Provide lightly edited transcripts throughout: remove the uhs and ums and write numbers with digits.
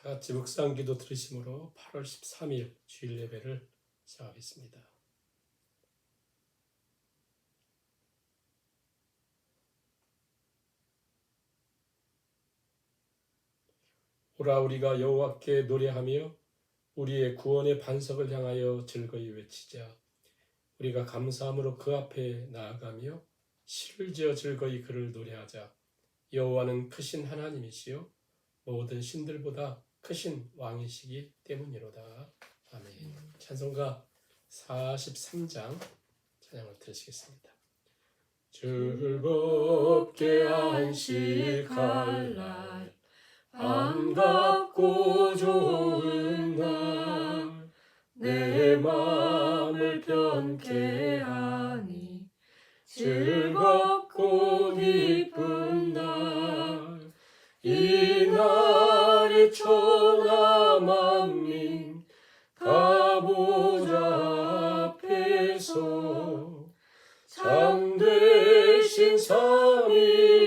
다 같이 묵상 기도 들으심으로 8월 13일 주일 예배를 시작하겠습니다. 오라 우리가 여호와께 노래하며 우리의 구원의 반석을 향하여 즐거이 외치자. 우리가 감사함으로 그 앞에 나아가며 시를 지어 즐거이 그를 노래하자. 여호와는 크신 하나님이시요 모든 신들보다 크신 왕이시기 때문이로다. 아멘. 찬송가 43장 찬양을 들으시겠습니다. 즐겁게 안식할 날, 반갑고 좋은 날, 내 마음을 편케 하니 즐겁고 기쁜 날, 이 날에 천하 만민 다 보좌 앞에서 참되신 삼위일체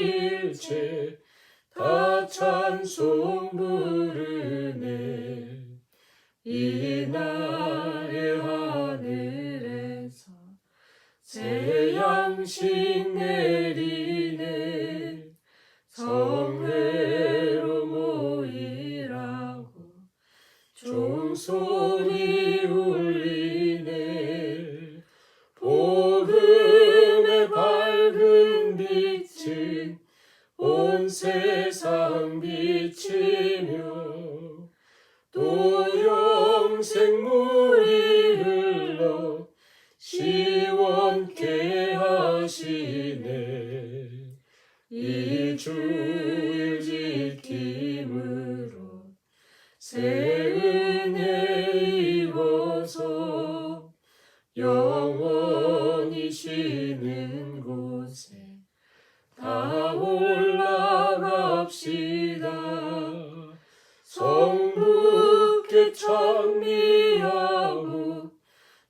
다 찬송 부르네. 이 날에 하늘에서 새 양식 내리네. 성회로 모이라고 종소리 울리네. 복음의 밝은 빛은 온 세상 비치며 또 영생 물이 흘러 시원케 하시네. 이 주일 지킴으로 새 은혜 입어서 영원히 쉬는 곳에 다 올라갑시다. 성부께 찬미하고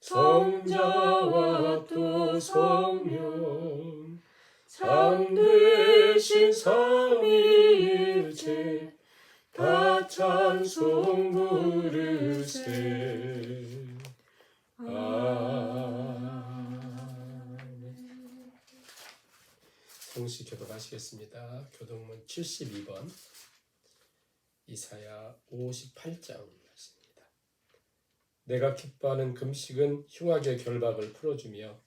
성자와 또 성령 참되신 삼위일체 다 찬송 부르세. 아멘. 성시 교독하시겠습니다. 교독문 72번, 이사야 58장 말씀입니다. 내가 기뻐하는 금식은 흉악의 결박을 풀어주며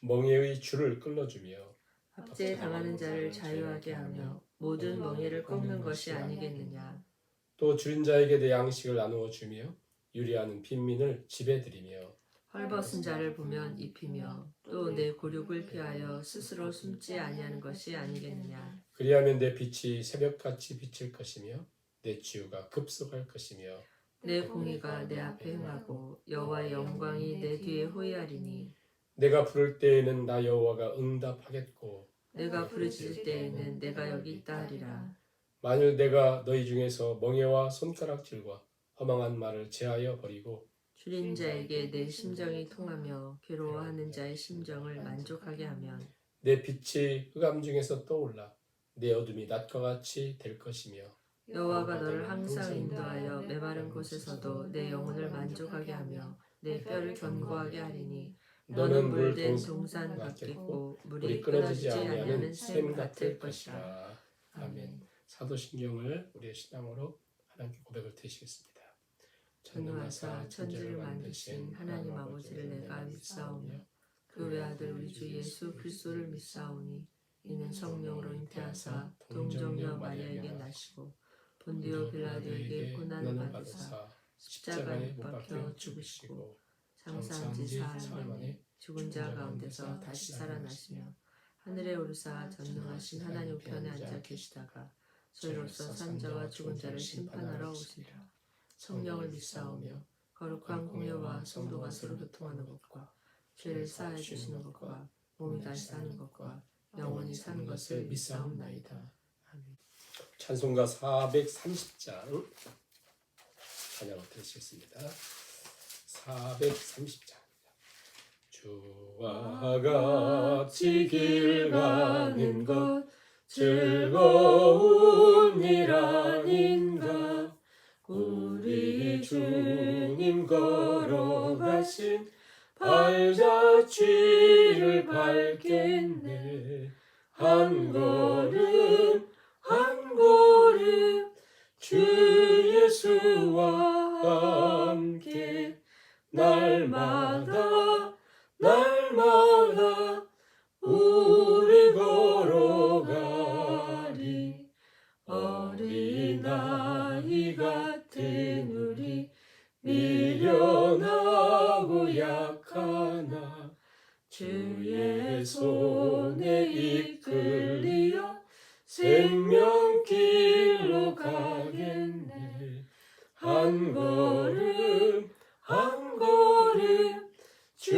멍에의 줄을 끌어주며 압제에 당하는 자를 자유하게 하며 모든 멍에를 꺾는 것이 아니겠느냐. 또 줄인 자에게 내 양식을 나누어 주며 유리하는 빈민을 집에 들이며 헐벗은 자를 보면 입히며 또 내 곤욕을 피하여 스스로 숨지 아니하는 것이 아니겠느냐. 그리하면 내 빛이 새벽같이 비칠 것이며 내 치유가 급속할 것이며 내 공의가 내 앞에 행하고 여호와의 영광이 내 뒤에 호위하리니. 내가 부를 때에는 나 여호와가 응답하겠고 내가 부르짖을 때에는 내가 여기 있다 하리라. 만일 내가 너희 중에서 멍에와 손가락질과 허망한 말을 제하여 버리고 줄인 자에게 내 심정이 통하며 괴로워하는 자의 심정을 만족하게 하면 내 빛이 흑암 중에서 떠올라 내 어둠이 낮과 같이 될 것이며 여호와가 너를 항상 인도하여 메마른 곳에서도 내 영혼을 만족하게 하며 내 뼈를 견고하게 하리니. 너는 물된 동산 같겠고 물이 끊어지지 아니하는 샘 같을 것이라. 아멘. 사도신경을 우리의 신앙으로 하나님께 고백을 드리시겠습니다. 전능하사 천지를 만드신 하나님 아버지를 내가 믿사오며 그 외아들 우리 주 예수 그리스도를 믿사오니 이는 성령으로 잉태하사 동정녀 마리아에게 나시고 본디오 빌라도에게 고난을 받으사 십자가에 못 박혀 죽으시고 장사한 지 사흘 만에 죽은 자 가운데서 다시 살아나시며 하늘에 오르사 전능하신 하나님 우편에 앉아 계시다가 저희로서 산 자와 죽은 자를 심판하러 오시리라. 성령을 믿사오며 거룩한 공예와 성도가 서로 교통하는 것과 죄를 사하여 주시는 것과 몸이 다시 사는 것과 영원히 사는 것을 믿사옵나이다. 아멘. 찬송가 430장 찬양을 드리시겠습니다. 430장. 주와 같이 길 가는 것 즐거운 일 아닌가. 우리 주님 걸어가신 발자취를 밟겠네. 한 걸음 한 걸음 주 예수와 함께 날마다 날마다 우리 걸어가리. 어린아이 같은 우리 미련하고 약하나 주의 손에 이끌리어 생명길로 가겠네. 한 걸음 한 걸음 주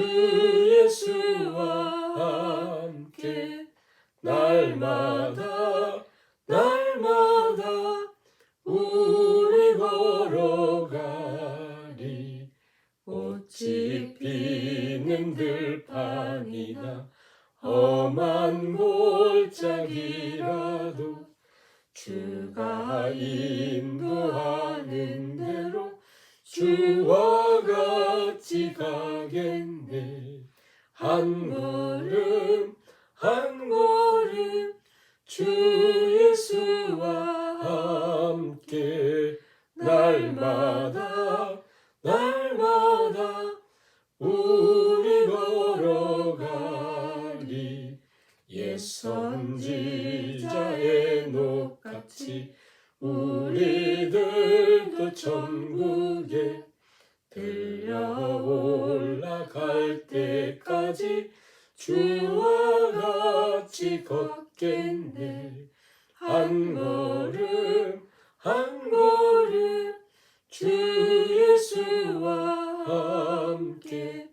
예수와 함께 날마다 날마다 우리 걸어가리. 꽃이 피는 들판이나 험한 골짜기라도 주가 인도하는 대로 주와 같이 가겠네. 한 걸음 한 걸음 주 예수와 함께 날마다 날마다 우리 걸어가리. 옛 선지자의 녹같이 우리들도 천국에 들려 올라갈 때까지 주와 같이 걷겠네. 한 걸음 한 걸음 주 예수와 함께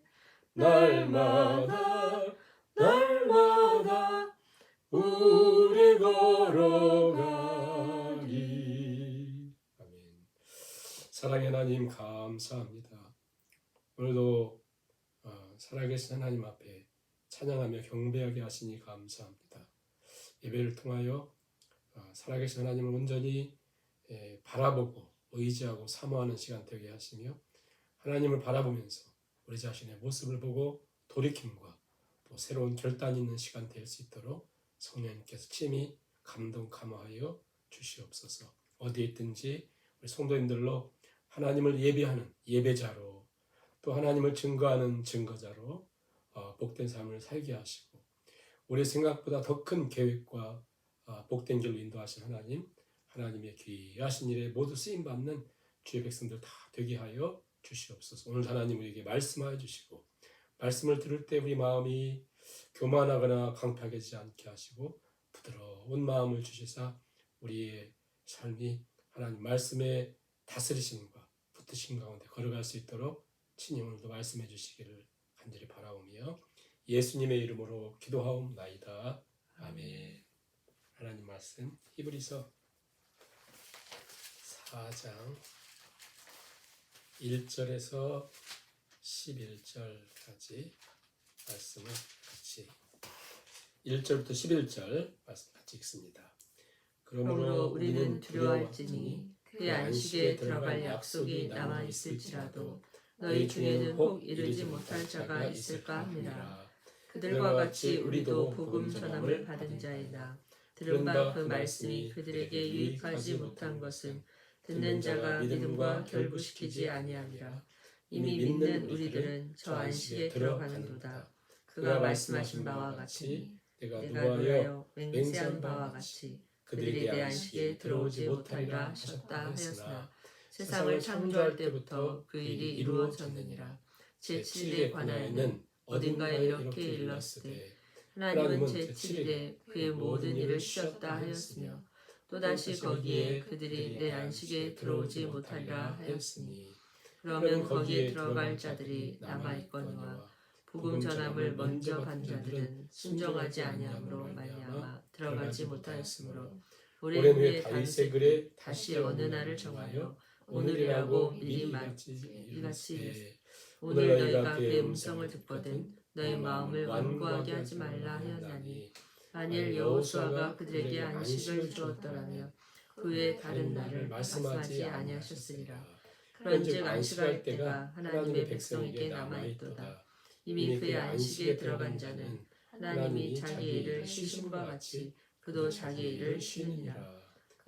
날마다 날마다 우리 걸어가리. 아멘. 사랑의 하나님 감사합니다. 오늘도 살아계신 하나님 앞에 찬양하며 경배하게 하시니 감사합니다. 예배를 통하여 살아계신 하나님을 온전히 바라보고 의지하고 사모하는 시간 되게 하시며 하나님을 바라보면서 우리 자신의 모습을 보고 돌이킴과 또 새로운 결단 있는 시간 될 수 있도록 성령님께서 친히 감동 감화하여 주시옵소서. 어디에 있든지 우리 성도님들로 하나님을 예배하는 예배자로 또 하나님을 증거하는 증거자로 복된 삶을 살게 하시고 우리 생각보다 더 큰 계획과 복된 길로 인도하신 하나님의 귀하신 일에 모두 쓰임받는 주의 백성들 다 되게 하여 주시옵소서. 오늘 하나님 우리에게 말씀하여 주시고 말씀을 들을 때 우리 마음이 교만하거나 강팍해지지 않게 하시고 부드러운 마음을 주시사 우리의 삶이 하나님 말씀의 다스리심과 붙드심 가운데 걸어갈 수 있도록 친히 오늘도 말씀해 주시기를 간절히 바라오며 예수님의 이름으로 기도하옵나이다. 아멘. 하나님 말씀 히브리서 4장 1절에서 11절까지 말씀을 같이 1절부터 11절 말씀 같이 읽습니다. 그러므로 우리는 두려워할지니 그의 안식에 들어갈 약속이 남아 있을지라도 너희 중에는 혹 이르지 못할 자가 있을까 함이라. 그들과 같이 우리도 복음 전함을 받은 자이나 들은 바 그 말씀이 그들에게 유익하지 못한 것은 듣는 자가 믿음과 결부시키지 아니함이라. 이미 믿는 우리들은 저 안식에 들어가는도다. 그가 말씀하신 바와 같이 내가 노하여 맹세한 바와 같이 그들이 내 안식에 들어오지 못하리라 하셨다 하였으나 세상을 창조할 때부터 그 일이 이루어졌느니라. 제7일에 관하여는 어딘가에 이렇게 일렀으되 하나님은 제7일에 그의 모든 일을 쉬었다 하였으며 또다시 거기에 그들이 내 안식에 들어오지 못하리라 하였으니 그러면 거기에 들어갈 자들이 남아있거니와 복음 전함을 먼저 간 자들은 순종하지 아니함으로 말미암아 들어가지 못하였으므로 오랜 후에 다윗의 글에 다시 어느 날을 정하여 오늘이라고 미리 이같이 오늘 너희가 그의 음성을 듣거든 너희 마음을 완고하게 하지 말라 하였나니 만일 여호수아가 그들에게 안식을 주었더라면 그 외에 다른 날을 말씀하지 아니하셨으리라. 그런즉 안식할 때가 하나님의 백성에게 남아있도다. 이미 그의 안식에 들어간 자는 하나님이 자기의 일을 쉬심과 같이 그도 자기의 일을 쉬느니라.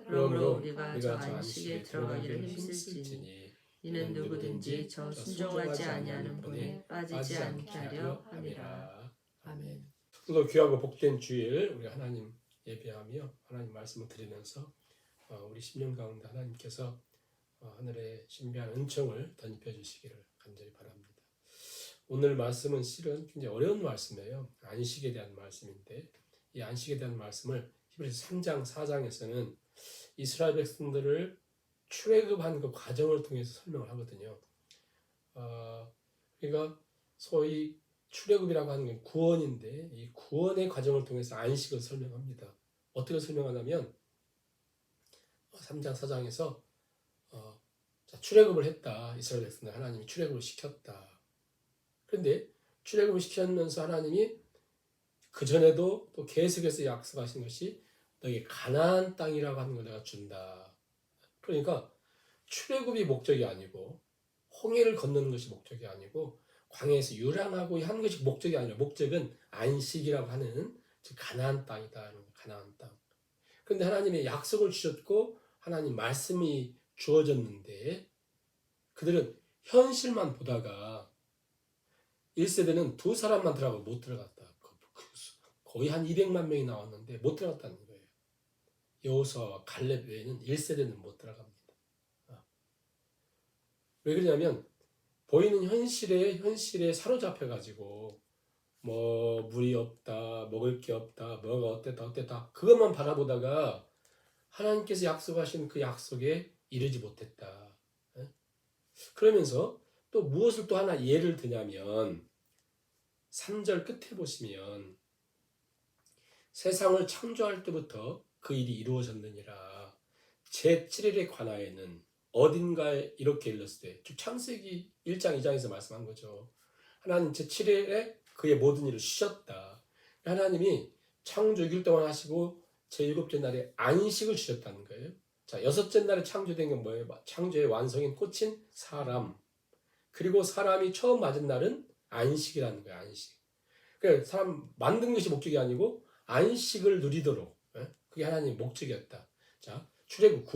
그러므로 우리가 저 안식에 들어가기를 힘쓸지니 이는 누구든지 저 순종하지 아니하는 분에 빠지지 않게 하려 함이라. 아멘. 오늘도 귀하고 복된 주일 우리 하나님 예배하며 하나님 말씀을 드리면서 우리 심령 가운데 하나님께서 하늘의 신비한 은총을 덧입혀 주시기를 간절히 바랍니다. 오늘 말씀은 실은 굉장히 어려운 말씀이에요. 안식에 대한 말씀인데 이 안식에 대한 말씀을 히브리서 3장 4장에서는 이스라엘 백성들을 출애굽한 그 과정을 통해서 설명을 하거든요. 그러니까 소위 출애굽이라고 하는 게 구원인데 이 구원의 과정을 통해서 안식을 설명합니다. 어떻게 설명하냐면 3장 4장에서 출애굽을 했다. 이스라엘 백성들 하나님이 출애굽을 시켰다. 그런데 출애굽을 시켰면서 하나님이 그 전에도 또 계속해서 약속하신 것이 너에게 가나안 땅이라고 하는 걸 내가 준다. 그러니까 출애굽이 목적이 아니고 홍해를 건너는 것이 목적이 아니고 광야에서 유랑하고 하는 것이 목적이 아니라 목적은 안식이라고 하는 즉 가나안 땅이다. 가나안 땅. 그런데 하나님의 약속을 주셨고 하나님 말씀이 주어졌는데 그들은 현실만 보다가 1세대는 2사람만 들어가고 못 들어갔다. 거의 한 200만 명이 나왔는데 못 들어갔다는 거예요. 여호수아와 갈렙 외에는 1세대는 못 들어갑니다. 왜 그러냐면 보이는 현실에 사로잡혀가지고 뭐 물이 없다, 먹을 게 없다, 뭐가 어땠다 그것만 바라보다가 하나님께서 약속하신 그 약속에 이르지 못했다. 그러면서 또 무엇을 또 하나 예를 드냐면 3절 끝에 보시면 세상을 창조할 때부터 그 일이 이루어졌느니라. 제7일의 관하에는 어딘가에 이렇게 일렀을 때, 즉 창세기 1장 2장에서 말씀한 거죠. 하나님 제7일에 그의 모든 일을 쉬셨다. 하나님이 창조 6일 동안 하시고 제7째 날에 안식을 주셨다는 거예요. 자, 6째 날에 창조된 건 뭐예요? 창조의 완성인 꽃인 사람. 그리고 사람이 처음 맞은 날은 안식이라는 거예요. 안식. 그러니까 사람 만든 것이 목적이 아니고 안식을 누리도록. 그게 하나님의 목적이었다. 자, 출애굽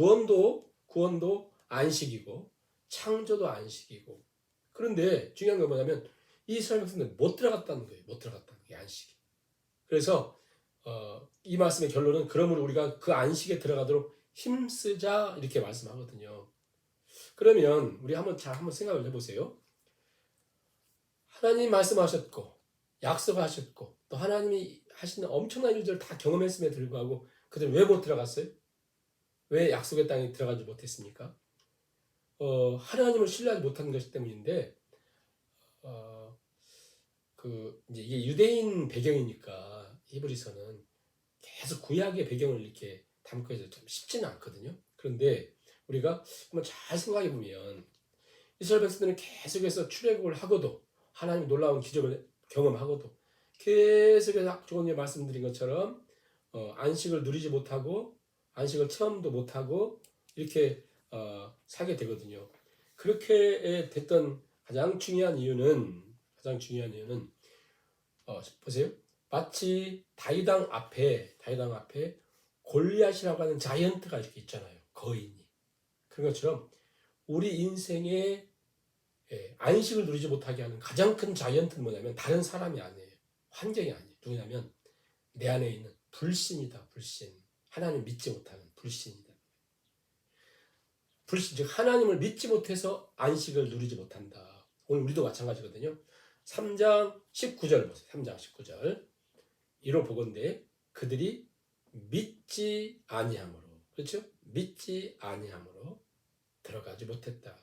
구원도 안식이고 창조도 안식이고. 그런데 중요한 건 뭐냐면 이스라엘 백성들은 못 들어갔다는 거예요. 못 들어갔다는 게 안식이. 그래서 이 말씀의 결론은 그러므로 우리가 그 안식에 들어가도록 힘쓰자 이렇게 말씀하거든요. 그러면 우리 한번 생각을 해보세요. 하나님 말씀하셨고 약속하셨고 또 하나님이 하시는 엄청난 일들을 다 경험했음에도 불구하고 그들은 왜 못 들어갔어요? 왜 약속의 땅에 들어가지 못했습니까? 하나님을 신뢰하지 못한 것이 때문인데 이제 이게 유대인 배경이니까 히브리서는 계속 구약의 배경을 이렇게 담고 해서 좀 쉽지는 않거든요. 그런데 우리가 한번 잘 생각해 보면 이스라엘 백성들은 계속해서 출애굽을 하고도 하나님의 놀라운 기적을 경험하고도 계속해서 조금 말씀드린 것처럼 안식을 누리지 못하고 안식을 체험도 못하고 이렇게 살게 되거든요. 그렇게 됐던 가장 중요한 이유는 보세요. 마치 다윗왕 앞에 골리앗이라고 하는 자이언트가 이렇게 있잖아요. 거인이. 그런 것처럼 우리 인생에 안식을 누리지 못하게 하는 가장 큰 자이언트는 뭐냐면 다른 사람이 아니에요. 환경이 아니에요. 누구냐면 내 안에 있는 불신이다. 불신. 하나님 믿지 못하는 불신이다. 불신, 즉 하나님을 믿지 못해서 안식을 누리지 못한다. 오늘 우리도 마찬가지거든요. 3장 19절 보세요. 3장 19절. 이로 보건대 그들이 믿지 아니함으로. 그렇죠? 믿지 아니함으로 들어가지 못했다.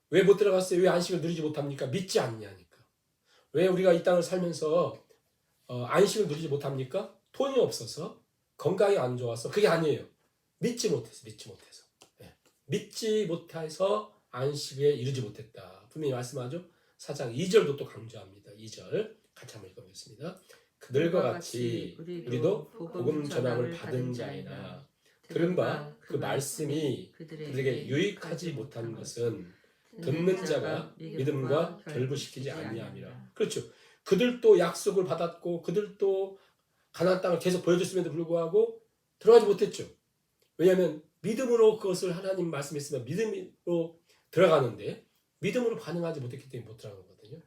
왜 못 들어갔어요? 왜 안식을 누리지 못합니까? 믿지 않냐니까. 왜 우리가 이 땅을 살면서 안식을 누리지 못합니까? 돈이 없어서, 건강이 안 좋아서. 그게 아니에요. 믿지 못해서. 믿지 못해서 안식에 이르지 못했다. 분명히 말씀하죠. 4장 2절도 또 강조합니다. 2절 같이 한번 읽어보겠습니다. 그들과 같이 우리도 복음 전함을 받은 자이나 들은 바 그 말씀이 그들에게 유익하지 못한 것은 듣는 자가 믿음과 결부시키지 아니함이라. 그렇죠. 그들도 약속을 받았고 그들도 가나안 땅을 계속 보여줬음에도 불구하고 들어가지 못했죠. 왜냐하면 믿음으로 그것을 하나님 말씀했으면 믿음으로 들어가는데 믿음으로 반응하지 못했기 때문에 못 들어간 거거든요.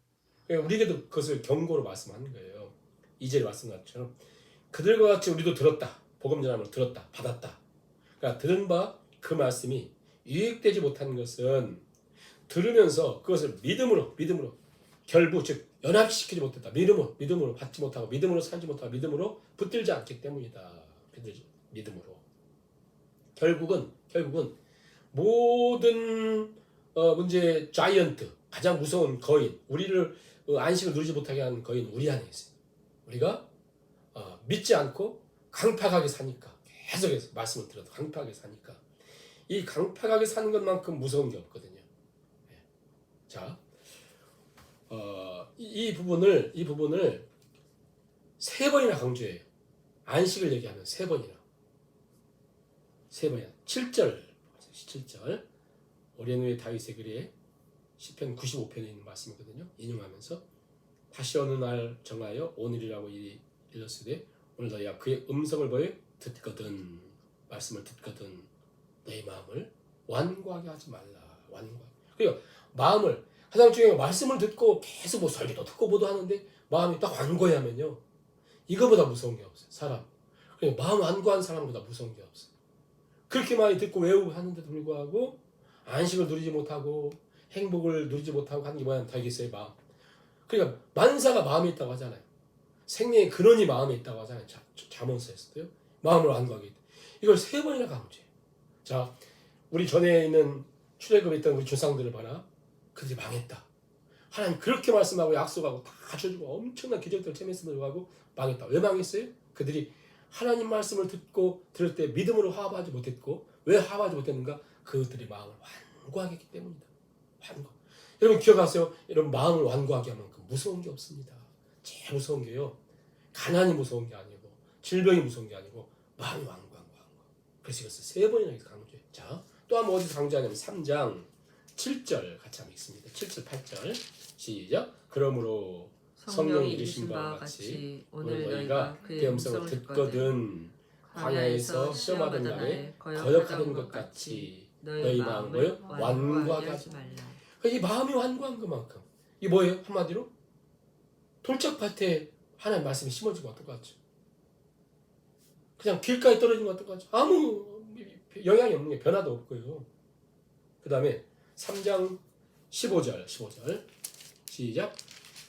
그러니까 우리에게도 그것을 경고로 말씀하는 거예요. 2절에 말씀한 것처럼 그들과 같이 우리도 들었다. 복음 전함을 들었다. 받았다. 그러니까 들은 바 그 말씀이 유익되지 못한 것은 들으면서 그것을 믿음으로 결부 즉 연합시키지 못했다. 믿음으로 받지 못하고 믿음으로 살지 못하고 믿음으로 붙들지 않기 때문이다. 믿음으로. 결국은 모든 문제의 자이언트 가장 무서운 거인 우리를 안식을 누리지 못하게 하는 거인 우리 안에 있어요. 우리가 믿지 않고 강팍하게 사니까 계속해서 말씀을 들어도 강팍하게 사니까 이 강팍하게 사는 것만큼 무서운 게 없거든요. 자, 이 부분을 세 번이나 강조해요. 안식을 얘기하면 세 번이나 7절 오랜 후에 다윗의 글에 시편 95편에 있는 말씀이거든요. 인용하면서 다시 어느 날 정하여 오늘이라고 일렀으되 오늘 너희가 그의 음성을 보여 듣거든 말씀을 듣거든 너희 마음을 완고하게 하지 말라. 그러니까 마음을 가장 중요한 말씀을 듣고 계속 뭐 설교도 듣고 뭐도 하는데 마음이 딱 완고해 하면요. 이거보다 무서운 게 없어요. 사람. 그러니까 마음 완고한 사람보다 무서운 게 없어요. 그렇게 많이 듣고 외우고 하는데도 불구하고 안식을 누리지 못하고 행복을 누리지 못하고 하는 게 뭐냐면 다 이게 있어요. 마음. 그러니까 만사가 마음에 있다고 하잖아요. 생명의 근원이 마음에 있다고 하잖아요. 잠언서에서도요. 마음을 완고하게 했다. 이걸 세 번이나 강조해요. 자, 우리 전에 있는 출애굽에 있던 우리 조상들을 봐라. 그들이 망했다. 하나님 그렇게 말씀하고 약속하고 다 갖춰주고 엄청난 기적들을 체면했음에도 하고 망했다. 왜 망했어요? 그들이 하나님 말씀을 들을 때 믿음으로 화합하지 못했고 왜 화합하지 못했는가? 그들의 마음을 완고하게 했기 때문이다. 완고. 여러분 기억하세요. 여러분 마음을 완고하게 하면 그 무서운 게 없습니다. 제일 무서운 게요. 가난이 무서운 게 아니고 질병이 무서운 게 아니고 마음이 완고. 그래서 이것을 세 번이나 강조해요. 자, 또 한번 어디서 강조하냐면 3장 7절 같이 한번 읽습니다. 7절 8절 시작. 그러므로 성령이 이르신 바와 같이 오늘 너희가 그의 음성을 듣거든 광야에서 시험하던 날에 거역하던 것 같이 너희 마음을 완고하게 하지 말라. 이 마음이 완고한 것만큼 이게 뭐예요? 한마디로 돌짝밭에 하나님 말씀이 심어진 것 똑같죠. 그냥 길가에 떨어진 것 똑같죠. 아무 영향이 없는 게 변화도 없고요. 그 다음에 3장 15절 시작.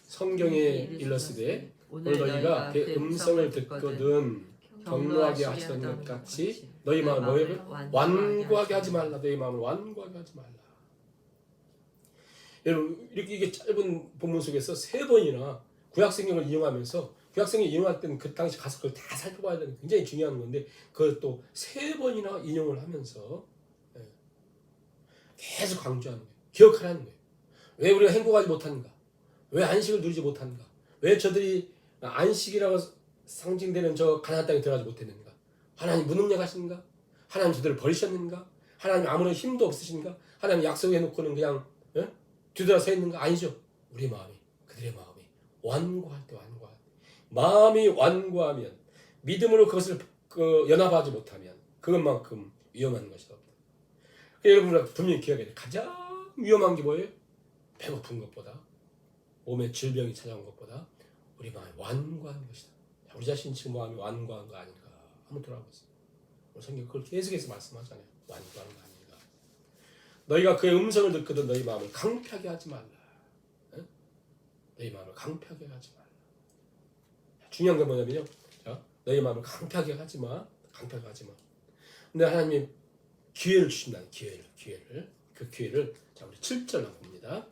성경에 일렀으되 오늘 너희가 그 음성을 듣거든 경노하게 하시던 것 같이 너희 마음을 완고하게 하지 말라. 너희 마음을 완고하게 하지 말라. 여러분 이렇게 이게 짧은 본문 속에서 세 번이나 구약성경을 이용하면서 구약성경 이용할 때는 그 당시 가서 그걸 다 살펴봐야 되는 굉장히 중요한 건데 그걸 또 세 번이나 인용을 하면서 계속 강조하는 거예요. 기억하라는 거예요. 왜 우리가 행복하지 못하는가? 왜 안식을 누리지 못하는가? 왜 저들이 안식이라고 상징되는 저 가나안 땅에 들어가지 못했는가? 하나님 무능력하신가? 하나님 저들을 버리셨는가? 하나님 아무런 힘도 없으신가? 하나님 약속해놓고는 그냥 뒤돌아서 있는가? 아니죠. 우리 마음이 그들의 마음이 완고할 때 마음이 완고하면 믿음으로 그것을 연합하지 못하면 그것만큼 위험한 것이 없다. 여러분 분명히 기억해야 돼요. 가장 위험한 게 뭐예요? 배고픈 것보다 몸에 질병이 찾아온 것보다 우리 마음이 완고한 것이다. 우리 자신 지금 마음이 완고한 거 아닌가 한번 돌아보세요. 성경 그걸 계속해서 말씀하잖아요. 완고한 거 아닌가. 너희가 그의 음성을 듣거든 너희 마음을 강팍하게 하지 말라. 너희 마음을 강팍하게 하지 말라. 중요한 건 뭐냐면요. 자, 너희 마음을 강팍하게 하지 마. 근데 하나님이 기회를 주신다는 기회를. 그 기회를 자 우리 7절 한번 봅니다.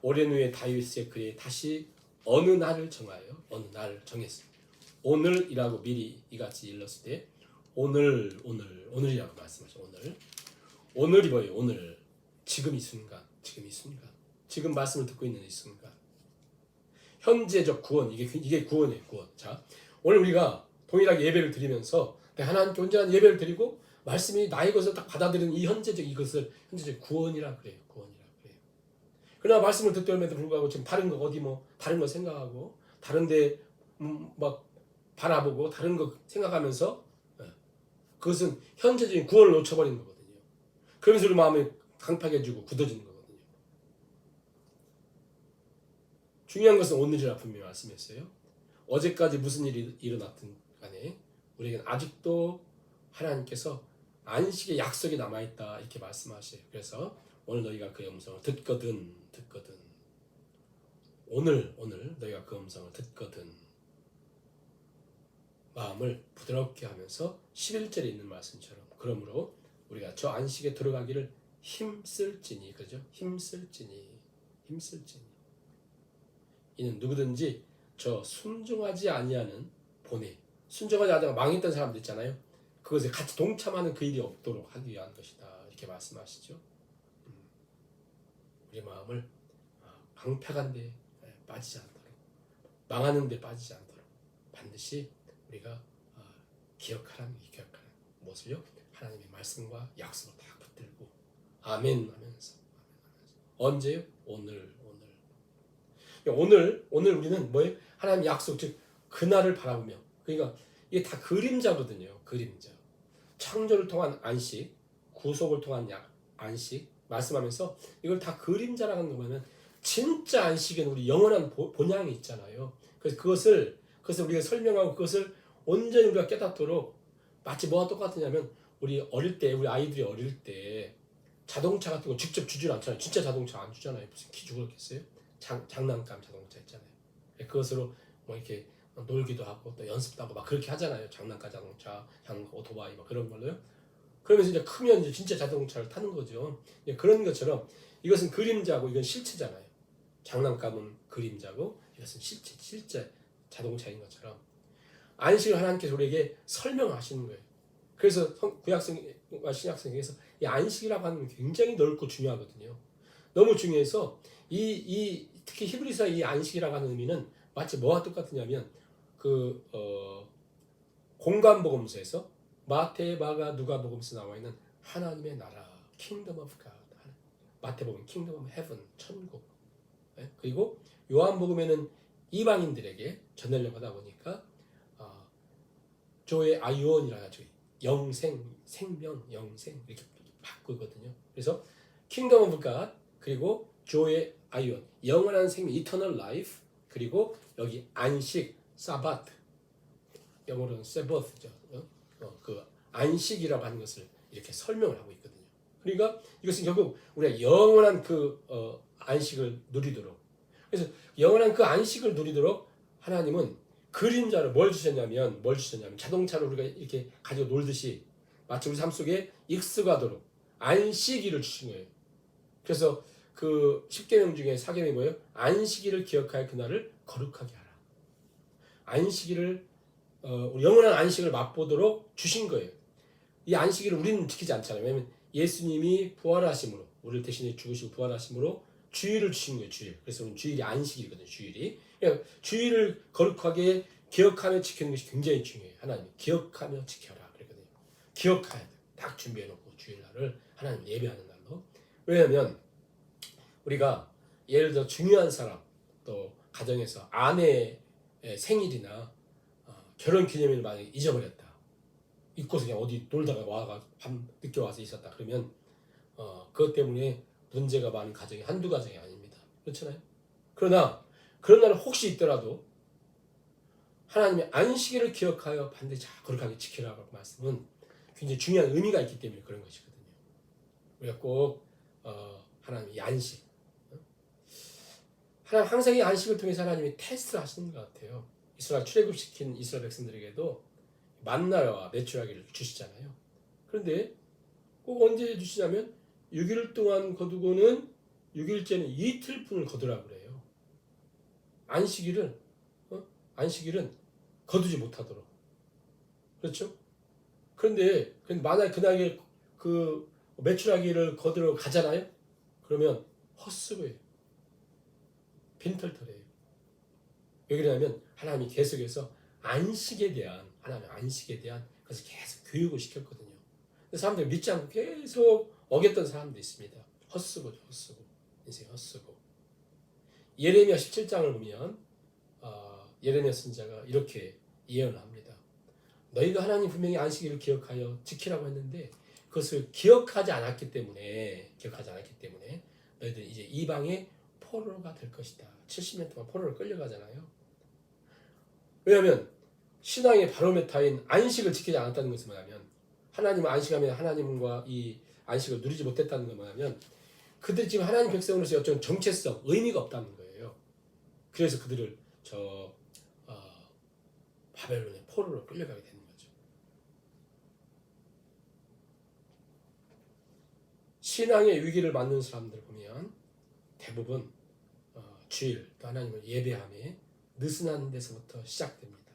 오랜 후에 다윗의 글에 다시 어느 날을 정했어요. 오늘이라고 미리 이같이 일렀을 때 오늘이라고 말씀하죠. 오늘이 뭐예요? 오늘 지금 이 순간 지금 말씀을 듣고 있는 이 순간 현재적 구원 이게 구원이에요. 구원. 자 오늘 우리가 동일하게 예배를 드리면서 하나님께 온전한 예배를 드리고 말씀이 나의 것을 딱 받아들이는 이 현재적 구원이라 그래요. 그러나 말씀을 듣더라도 불구하고 지금 다른 거 어디 뭐 다른 거 생각하고 다른데 막 바라보고 다른 거 생각하면서 그것은 현재적인 구원을 놓쳐버리는 거거든요. 그러면서 우리 마음이 강팍해지고 굳어지는 거거든요. 중요한 것은 오늘이라 분명히 말씀했어요. 어제까지 무슨 일이 일어났든 간에 우리에겐 아직도 하나님께서 안식의 약속이 남아있다 이렇게 말씀하셔요. 그래서 오늘 너희가 그 음성을 듣거든 오늘 너희가 그 음성을 듣거든 마음을 부드럽게 하면서 11절에 있는 말씀처럼 그러므로 우리가 저 안식에 들어가기를 힘쓸지니 그죠? 힘쓸지니 이는 누구든지 저 순종하지 아니하는 본에 순종하지 않다가 망했던 사람들 있잖아요. 그것에 같이 동참하는 그 일이 없도록 하기 위한 것이다 이렇게 말씀하시죠. 우리 마음을 방패간 데 빠지지 않도록 망하는 데 빠지지 않도록 반드시 우리가 기억하라는 무엇을요? 하나님의 말씀과 약속을 다 붙들고 아멘 하면서 언제요? 오늘 우리는 뭐예요? 하나님의 약속 즉 그날을 바라보며 그러니까 이게 다 그림자거든요. 그림자. 창조를 통한 안식, 구속을 통한 안식 말씀하면서 이걸 다 그림자라는 거면 진짜 안식에는 우리 영원한 본향이 있잖아요. 그래서 그것을 우리가 설명하고 그것을 온전히 우리가 깨닫도록 마치 뭐가 똑같으냐면 우리 아이들이 어릴 때 자동차 같은 거 직접 주질 않잖아요. 진짜 자동차 안 주잖아요. 무슨 기 주겠어요? 장난감 자동차 있잖아요. 그것으로 뭐 이렇게 놀기도 하고 또 연습도 하고 막 그렇게 하잖아요. 장난감 자동차, 오토바이 막 그런 걸로요. 그러면서 이제 크면 이제 진짜 자동차를 타는 거죠. 그런 것처럼 이것은 그림자고 이건 실체잖아요. 장난감은 그림자고 이것은 실제 자동차인 것처럼 안식을 하나님께서 우리에게 설명하시는 거예요. 그래서 구약성과 신약성에서 이 안식이라고 하는 게 굉장히 넓고 중요하거든요. 너무 중요해서 특히 히브리서 이 안식이라고 하는 의미는 마치 뭐와 똑같으냐면 공관복음서에서 마태, 마가, 누가복음서 나와 있는 하나님의 나라, Kingdom of God. 마태복음 Kingdom of Heaven, 천국. 그리고 요한복음에는 이방인들에게 전하려고 하다 보니까 조의 아이온이라 하죠. 생명, 영생 이렇게 바꾸거든요. 그래서 Kingdom of God 그리고 조의 아이온, 영원한 생명, Eternal Life 그리고 여기 안식, 사바트 영어로는 세버스죠. 그 안식이라고 하는 것을 이렇게 설명을 하고 있거든요. 그러니까 이것은 결국 우리가 영원한 그 안식을 누리도록 그래서 영원한 그 안식을 누리도록 하나님은 그림자를 뭘 주셨냐면 자동차를 우리가 이렇게 가지고 놀듯이 마치 우리 삶 속에 익숙하도록 안식일을 주신 거예요. 그래서 그 10계명 중에 4계명이 뭐예요? 안식일을 기억하여 그날을 거룩하게 하라. 안식일을 우리 영원한 안식을 맛보도록 주신 거예요. 이 안식일을 우리는 지키지 않잖아요. 왜냐하면 예수님이 부활하심으로 우리를 대신에 죽으시고 부활하심으로 주일을 주신 거예요. 주일. 그래서 오늘 주일이 안식일이거든요. 주일이. 그러니까 주일을 거룩하게 기억하며 지키는 것이 굉장히 중요해요. 하나님 기억하며 지켜라 그랬거든요. 기억해야 돼. 딱 준비해놓고 주일날을 하나님 예배하는 날로. 왜냐하면 우리가 예를 들어 중요한 사람 또 가정에서 아내의 생일이나 결혼 기념일을 만약에 잊어버렸다. 잊고서 그냥 어디 놀다가 밤 늦게 와서 있었다. 그러면 그것 때문에 문제가 많은 가정이 한두 가정이 아닙니다. 그렇잖아요. 그러나 그런 날은 혹시 있더라도 하나님의 안식일을 기억하여 반드시 거룩하게 지키라고 말씀은 굉장히 중요한 의미가 있기 때문에 그런 것이거든요. 우리가 꼭 하나님의 안식 하나님 항상 이 안식을 통해서 하나님이 테스트를 하시는 것 같아요. 이스라엘 출애굽시킨 이스라엘 백성들에게도 만나와 메추라기를 주시잖아요. 그런데 꼭 언제 주시냐면 6일 동안 거두고는 6일째는 이틀분을 거두라고 그래요. 안식일은 거두지 못하도록. 그렇죠? 그런데 만약 그날에 그 메추라기를 거두러 가잖아요. 그러면 헛수고예요. 빈털터래요. 왜 그러냐면 하나님이 계속해서 안식에 대한 것을 계속 교육을 시켰거든요. 사람들이 믿지 않고 계속 어겼던 사람도 있습니다. 헛수고죠. 인생 헛수고. 예레미야 17장을 보면 예레미야 선지자가 이렇게 예언을 합니다. 너희가 하나님 분명히 안식일을 기억하여 지키라고 했는데 그것을 기억하지 않았기 때문에 너희들은 이제 이방의 포로가 될 것이다. 70년 동안 포로를 끌려가잖아요. 왜냐하면 신앙의 바로메타인 안식을 지키지 않았다는 것은 뭐냐면 하나님을 안식하면 하나님과 이 안식을 누리지 못했다는 건 뭐냐면 그들이 지금 하나님 백성으로서 어떤 정체성, 의미가 없다는 거예요. 그래서 그들을 바벨론의 포로로 끌려가게 되는 거죠. 신앙의 위기를 맞는 사람들 보면 대부분 주일 또 하나님을 예배함에 느슨한 데서부터 시작됩니다.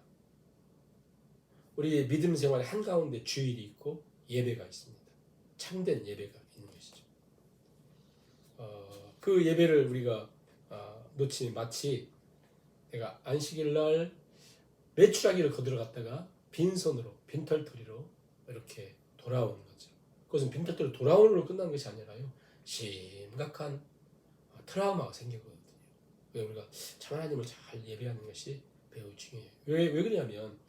우리의 믿음 생활의 한가운데 주일이 있고 예배가 있습니다. 참된 예배가 있는 것이죠. 그 예배를 우리가 놓치면 마치 내가 안식일 날 외출하기를 거들어갔다가 빈손으로 빈털터리로 이렇게 돌아오는 거죠. 그것은 빈털터리로 돌아오는 걸로 끝난 것이 아니라요. 심각한 트라우마가 생기거든요. 왜 우리가 참 하나님을 잘 예배하는 것이 매우 중요해요. 왜 그러냐면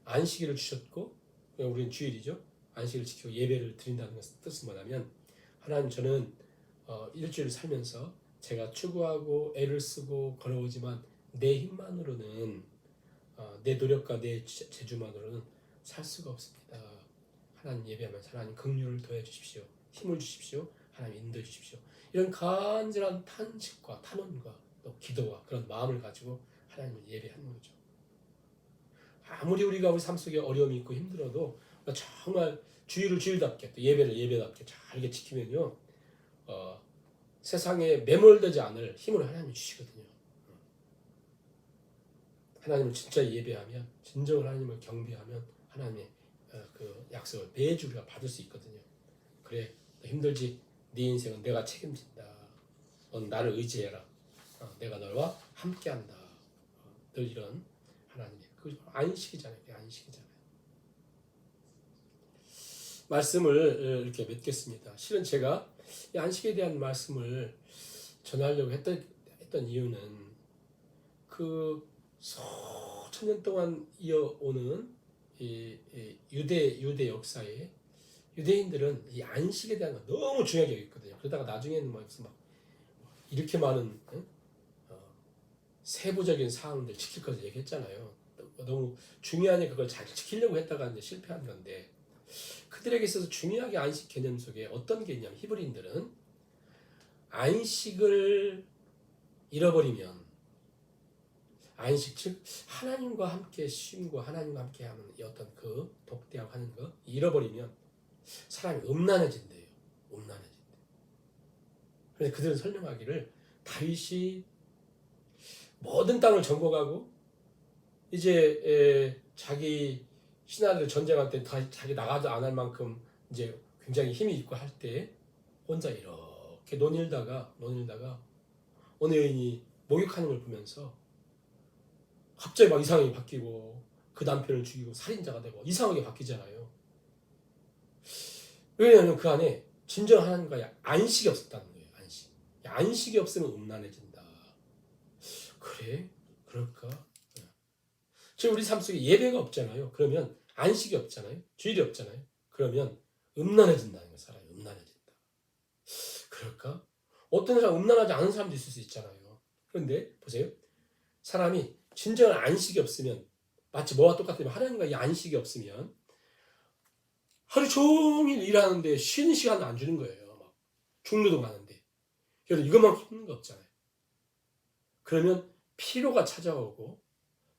안식일을 주셨고 우리는 주일이죠. 안식일을 지키고 예배를 드린다는 것은 뜻은 뭐냐면 하나님 저는 일주일 살면서 제가 추구하고 애를 쓰고 걸어오지만 내 힘만으로는 내 노력과 내 재주만으로는 살 수가 없습니다. 하나님 예배하면서 하나님 긍휼을 더해 주십시오. 힘을 주십시오. 하나님 인도해 주십시오. 이런 간절한 탄식과 탄원과 또 기도와 그런 마음을 가지고 하나님을 예배하는 거죠. 아무리 우리가 우리 삶 속에 어려움이 있고 힘들어도 정말 주일을 주일답게 또 예배를 예배답게 잘게 지키면요 세상에 매몰되지 않을 힘을 하나님이 주시거든요. 하나님을 진짜 예배하면 진정으로 하나님을 경배하면 하나님의 그 약속을 매주 우리가 받을 수 있거든요. 그래 힘들지 네 인생은 내가 책임진다. 넌 나를 의지해라. 내가 너와 함께한다. 늘 이런 하나님의 그 안식이잖아요. 안식이잖아요. 말씀을 이렇게 맺겠습니다. 실은 제가 이 안식에 대한 말씀을 전하려고 했던 이유는 그 수천 년 동안 이어오는 이 유대 역사에 유대인들은 이 안식에 대한 걸 너무 중요하게 여겼거든요. 그러다가 나중에는 막 이렇게 많은 세부적인 사항들 지킬 것을 얘기했잖아요. 너무 중요하니 그걸 잘 지키려고 했다가 이제 실패한 건데 그들에게 있어서 중요하게 안식 개념 속에 어떤 게 있냐면 히브리인들은 안식을 잃어버리면 안식 즉 하나님과 함께 쉼과 하나님과 함께 하는 어떤 그 독대하고 하는 거 잃어버리면 사람이 음란해진대요. 음란해진대. 그래서 그들은 설명하기를 다윗이 모든 땅을 정복하고 이제 자기 신하들 전쟁할 때 자기 나가도 안 할 만큼 이제 굉장히 힘이 있고 할 때 혼자 이렇게 논일다가 어느 여인이 목욕하는 걸 보면서 갑자기 막 이상하게 바뀌고 그 남편을 죽이고 살인자가 되고 이상하게 바뀌잖아요. 왜냐하면 그 안에 진정 하나님과의 안식이 없었다는 거예요. 안식이 없으면 음란해진다. 그래? 그럴까? 지금 우리 삶 속에 예배가 없잖아요. 그러면 안식이 없잖아요. 주일이 없잖아요. 그러면 음란해진다는 거예요. 사람이 음란해진다. 그럴까? 어떤 사람 음란하지 않은 사람도 있을 수 있잖아요. 그런데 보세요. 사람이 진정한 안식이 없으면 마치 뭐와 똑같으면 하나님과 안식이 없으면 하루 종일 일하는데 쉬는 시간을 안 주는 거예요. 막 종류도 많은데. 그래서 이것만 힘든 거 없잖아요. 그러면 피로가 찾아오고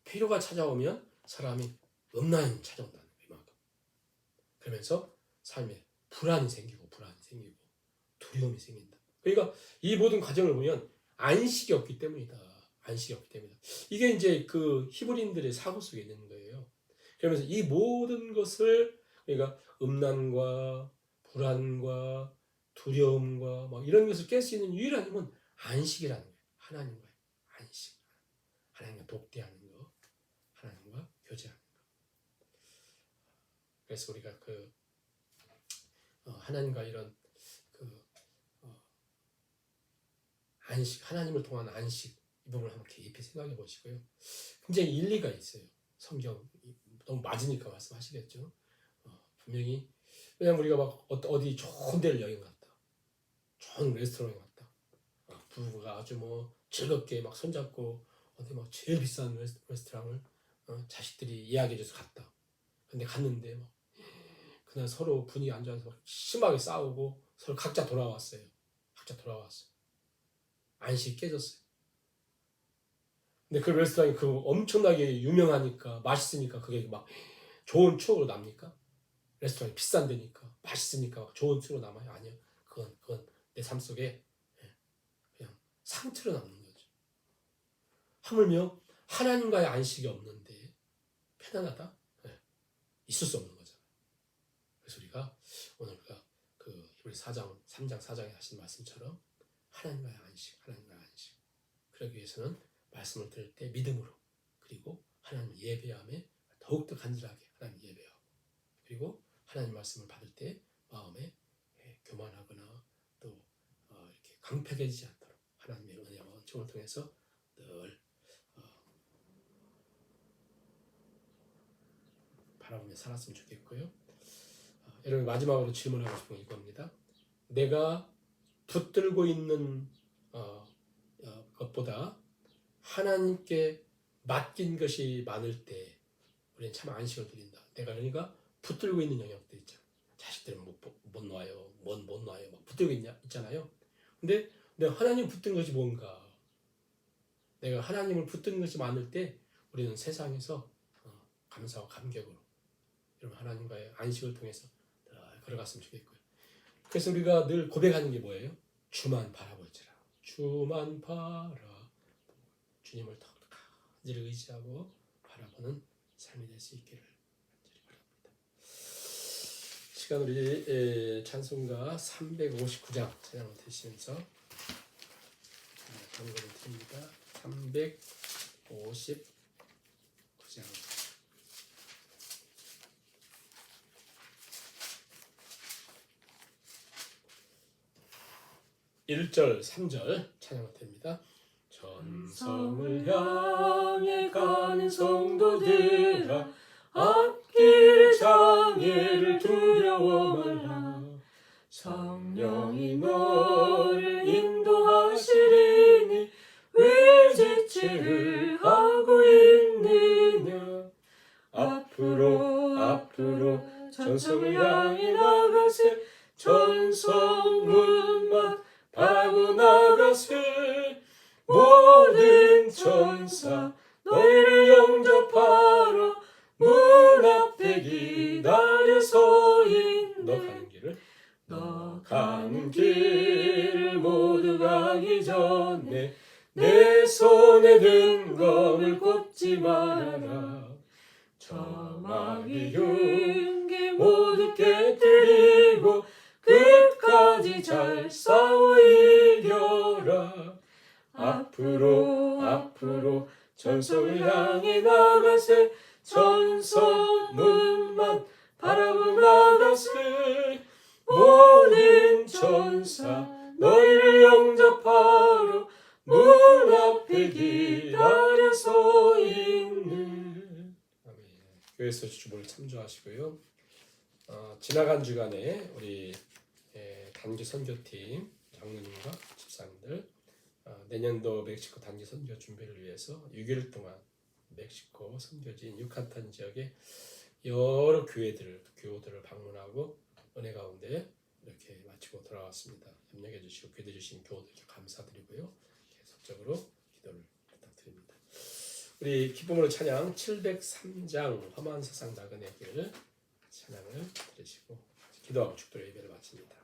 피로가 찾아오면 사람이 음란이 찾아온다는 거예요. 이만큼. 그러면서 삶에 불안이 생기고 두려움이 생긴다. 그러니까 이 모든 과정을 보면 안식이 없기 때문이다. 안식이 없기 때문이다. 이게 이제 그 히브리인들의 사고 속에 있는 거예요. 그러면서 이 모든 것을 그러니까 음란과 불안과 두려움과 막 이런 것을 깰 수 있는 유일한 힘은 안식이라는 거예요. 하나님과의 안식. 하나님과 독대하는 거. 하나님과 교제하는 거. 그래서 우리가 그 하나님과 이런 그 안식, 하나님을 통한 안식, 이 부분을 한번 깊이 생각해 보시고요. 굉장히 일리가 있어요. 성경 너무 맞으니까 말씀하시겠죠. 분명히 왜냐면 우리가 막 어디 좋은 데를 여행 갔다, 좋은 레스토랑에 갔다, 부부가 아주 뭐 즐겁게 막 손잡고 어디 막 제일 비싼 레스토랑을 자식들이 이야기해줘서 갔다. 근데 갔는데 막 그날 서로 분위기 안 좋아서 막 심하게 싸우고 서로 각자 돌아왔어요. 안식이 깨졌어요. 근데 그 레스토랑이 그 엄청나게 유명하니까 맛있으니까 그게 막 좋은 추억으로 남니까? 레스토랑이 비싼 데니까 맛있으니까 막 좋은 추억으로 남아요? 아니요. 그건 내 삶 속에 그냥 상처로 남는 거죠. 하물며 하나님과의 안식이 없는데 편안하다? 있을 수 없는 거잖아요. 그래서 오늘 우리가 그 히브리 4장 3장 4장에 하신 말씀처럼 하나님과의 안식. 그러기 위해서는 말씀을 들을 때 믿음으로, 그리고 하나님을 예배함에 더욱더 간절하게 하나님 예배하고, 그리고 하나님 말씀을 받을 때 마음에 교만하거나 또 이렇게 강팍해지지 않도록 하나님의 은혜와 은총을 통해서 늘 바라보며 살았으면 좋겠고요. 여러분, 마지막으로 질문하고 싶은 건 이겁니다. 내가 붙들고 있는 것보다 하나님께 맡긴 것이 많을 때 우리는 참 안식을 누린다. 내가 그러니까 붙들고 있는 영역들 있잖아. 자식들은 못 놔요. 못 놔요. 막 붙들고 있잖아요. 근데 내가 하나님 붙든 것이 뭔가? 내가 하나님을 붙든 것이 많을 때 우리는 세상에서 감사와 감격으로 여러분 하나님과의 안식을 통해서 걸어갔으면 좋겠고요. 그래서 우리가 늘 고백하는 게 뭐예요? 주만 바라볼지라. 주만 바라. 주님을 더욱더 간절히 의지하고 바라보는 삶이 될 수 있기를 간절히 바랍니다. 시간 우리 찬송가 359장 찬양을 드시면서 감사를 드립니다. 359장 1절 3절 찬양을 드립니다. 전성을 향해 가는 성도들아, 앞길 장애를 두려워 말라. 성령이 너를 인도하시리니 왜 지체를 하고 있느냐. 앞으로 전성을 향해 나가세. 전성문만 바라고 나가세. 모든 천사 너희를 영접하러 문 앞에 기다려 서인. 너 가는 길을 모두 가기 전에 내 손에 든 검을 꽂지 말아라. 저마귀 흉기 모두 깨뜨리고 끝까지 잘 싸워 이겨라. 앞으로 전성을 향해 나가세. 전성문만 바라고 나가세. 모든 천사 너희를 영접하러 문 앞에 기다려 서 있는. 아멘. 교회에서 주보를 참조하시고요. 지나간 주간에 우리 단기 선교팀 장로님과 집사님들 내년도 멕시코 단기 선교 준비를 위해서 6일 동안 멕시코 선교지인 유카탄 지역의 여러 교우들을 방문하고 은혜 가운데 이렇게 마치고 돌아왔습니다. 협력해 주시고 기도해 주신 교우들께 감사드리고요. 계속적으로 기도를 부탁드립니다. 우리 기쁨으로 찬양 703장 험한 세상 나그네 길 찬양을 들으시고 기도하고 축도의 예배를 마칩니다.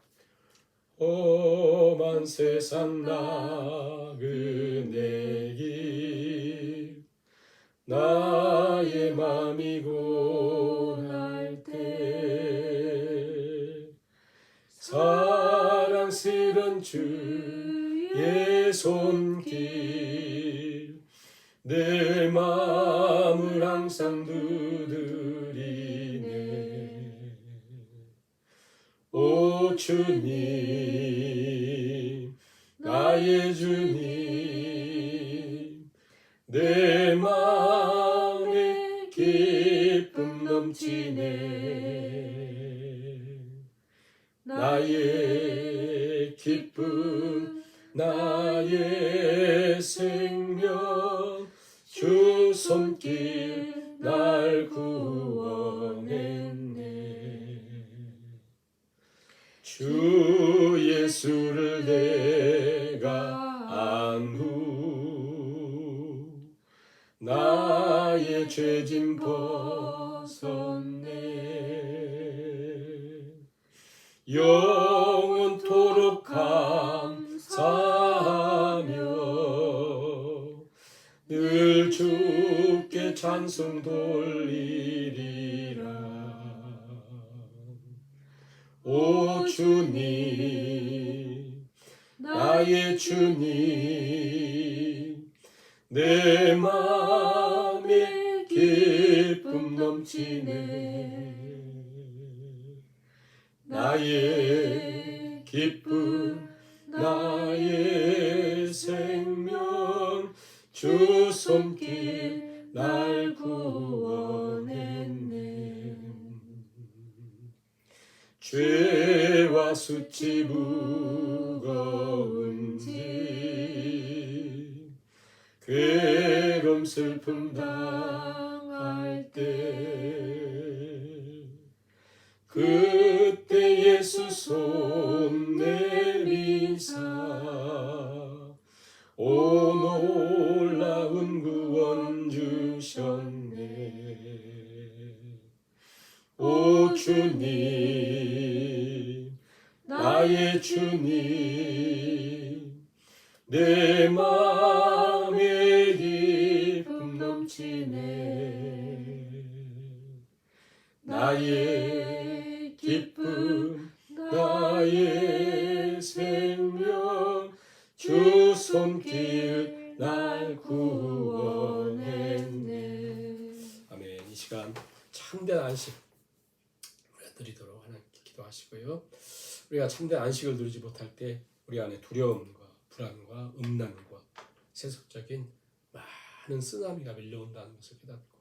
험한 세상 나그네 길 나의 맘이 고날 때 사랑스런 주의 손길 내 마음을 항상 두드리네. 오 주님 나의 주님 내 마음에 기쁨 넘치네. 나의 기쁨 나의 생명 주 손길 날 구원했네. 주 예수를 내가 안 후 나의 죄짐 벗었네. 영원토록 감사하며 늘 주께 찬송 돌리리라. 오 주님, 나의 주님, 내 마음에 기쁨 넘치네. 나의 기쁨 나의 생명 주 손길 날 구원했네. 죄와 수치 무거운지 괴로움 슬픔 당할 때 그때 예수 손 내미사 오 놀라운 구원 주셨네. 오 주님, 나의 주님, 내 마음에 기쁨 넘치네. 나의 기쁨 나의 생명 주 손길 날 구원했네. 아멘. 이 시간 참된 안식 우리가 누리도록 하나님께 기도하시고요. 우리가 참된 안식을 누리지 못할 때 우리 안에 두려움과 불안과 음란과 세속적인 많은 쓰나미가 밀려온다는 것을 깨닫고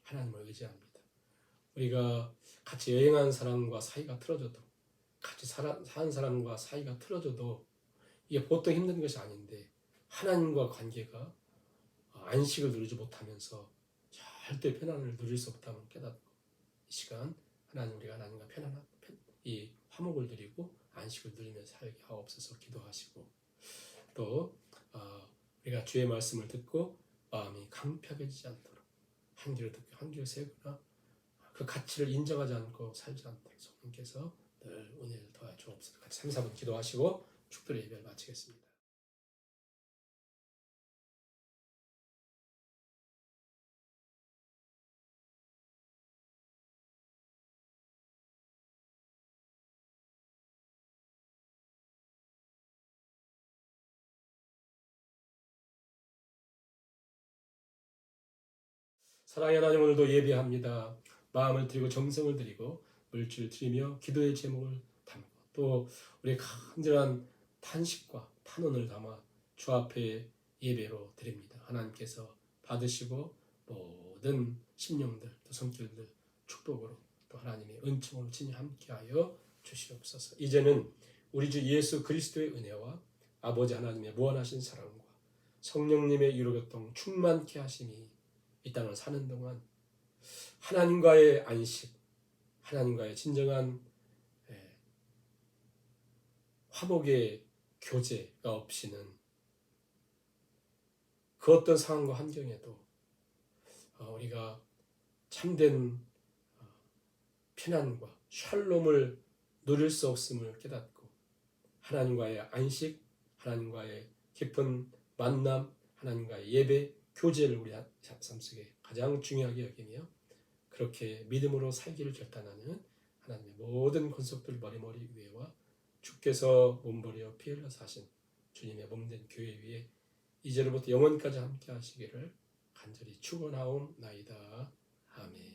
하나님을 의지합니다. 우리가 같이 여행한 사람과 사이가 틀어져도 같이 사는 사람과 사이가 틀어져도 이게 보통 힘든 것이 아닌데 하나님과 관계가 안식을 누리지 못하면서 절대 편안을 누릴 수 없다는 깨닫고 이 시간 하나님 우리가 하나님과 편안한 이 화목을 누리고 안식을 누리며 살게 하옵소서 기도하시고 또 우리가 주의 말씀을 듣고 마음이 강팍해지지 않도록 한 귀로 듣고 한 귀로 세우나 그 가치를 인정하지 않고 살지 않도록 성령께서 늘 은혜를 더하여 주옵소서. 같이 3, 4분 기도하시고 축도의 예배를 마치겠습니다. 사랑의 하나님, 오늘도 예배합니다. 마음을 드리고 정성을 드리고 물질을 드리며 기도의 제목을 담고 또 우리의 간절한 탄식과 탄원을 담아 주 앞에 예배로 드립니다. 하나님께서 받으시고 모든 심령들 또 성길들 축복으로 또 하나님의 은총으로 친히 함께하여 주시옵소서. 이제는 우리 주 예수 그리스도의 은혜와 아버지 하나님의 무한하신 사랑과 성령님의 유로교통 충만케 하심이 이 땅을 사는 동안 하나님과의 안식, 하나님과의 진정한 화목의 교제가 없이는 그 어떤 상황과 환경에도 우리가 참된 편안과 샬롬을 누릴 수 없음을 깨닫고 하나님과의 안식, 하나님과의 깊은 만남, 하나님과의 예배, 교제를 우리 삶 속에 가장 중요하게 여기며 그렇게 믿음으로 살기를 결단하는 하나님의 모든 권속들 머리머리 위에와 주께서 몸버려 피 흘려서 하신 주님의 몸된 교회 위에 이제로부터 영원까지 함께 하시기를 간절히 축원하옵나이다. 아멘.